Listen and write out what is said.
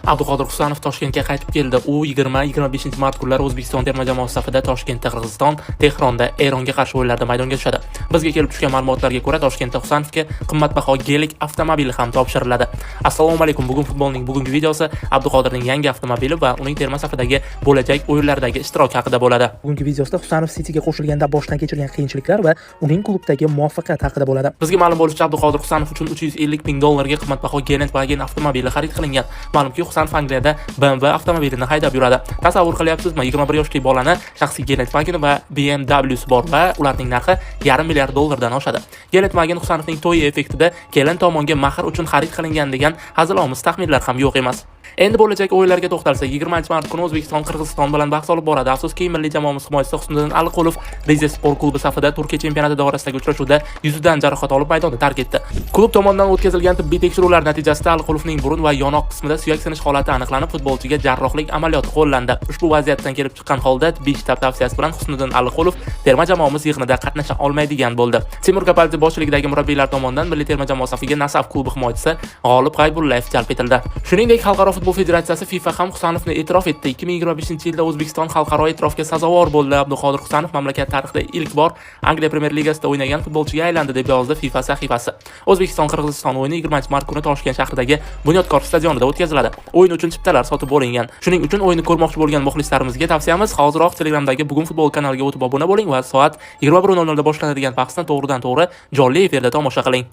Abduqodir Husanov Toshkentga qaytib keldi. U 20-25 mart kunlari O'zbekiston terma jamoasi safida Toshkentda Qirg'iziston, Tehronda Eronga qarshi o'yinlarda maydonga tushadi. Bizga kelib tushgan ma'lumotlarga ko'ra, Toshkentda Husanovga qimmatbaho Gelik avtomobili ham topshiriladi. Assalomu alaykum. Bugun futbolning bugungi videosi Abduqodirning yangi avtomobili va uning terma safidagi bo'lajak o'yinlardagi ishtiroki haqida bo'ladi. Bugungi videoda Husanov Cityga qo'shilganda boshdan kechirgan qiyinchiliklar va uning klubdagi muvaffaqiyat haqida bo'ladi. Bizga ma'lum bo'lishicha, Abduqodir Husanov uchun $350,000 ga qimmatbaho Gelandewagen avtomobili xarid qilingan. Ma'lumki, Husanov Angliyada BMW avtomobilini haydab yuradi. Tasavvur qilyapsizmi? 21 yoshli bolani shaxsiy Gelandewagen va BMW'si bor va ularning narxi $500 million dan oshadi. Gelandewagen Husanovning to'yi effektida kelin tomonga mahr uchun xarid qilingan degan hazilomuz taxminlar ham yo'q emas. Endi bo'lajak o'yinlarga to'xtalsak, 20-mart kuni O'zbekiston Qirg'iziston bilan bahs olib boradi. Afsuski, milliy jamoamiz himoyachisi Husniddin Aliqulov Rizespor klubi safida Turkiya chempionati doirasidagi uchrashuvda yuzidan jarohat olib maydonni tark etdi. Klub tomonidan o'tkazilgan tibbiy tekshiruvlar natijasida Aliqulovning burun va yonoq qismida suyak sinish holati aniqlanib, futbolchiga jarrohlik amaliyoti qo'llandi. Ushbu vaziyatdan kelib chiqqan holda tibbiy shtab tavsiyasi bilan Husniddin Aliqulov terma jamoamiz yig'inida qatnasha olmaydigan bo'ldi. Timur Kapaldi boshchiligidagi murabbiylar tomonidan milliy terma jamoa safiga Nasaf klubi himoyachisi G'olib G'aybullayev jalb etildi. Shuningdek, Xalqaro futbol federatsiyasi FIFA ham Husanovni e'tirof etdi. 2025-yilda O'zbekiston xalqaro e'tirofga sazovor bo'ldi. Abduqodir Husanov mamlakat tarixida ilk bor Angliya Premyer Ligasida o'ynagan futbolchiga aylandi deb yozdi FIFA sahifasi. O'zbekiston-Qirg'iziston o'yini 20-mart kuni Toshkent shahridagi Bunyodkor stadionida o'tkaziladi. O'yin uchun chiptalar sotib bo'lingan. Shuning uchun o'yinni ko'rmoqchi bo'lgan muxlislarimizga tavsiyamiz, hozirroq Telegramdagi Bugun futbol kanaliga o'tib obuna bo'ling va soat 21:00 da boshlanadigan bahsni to'g'ridan to'g'ri jonli efirda tomosha qiling.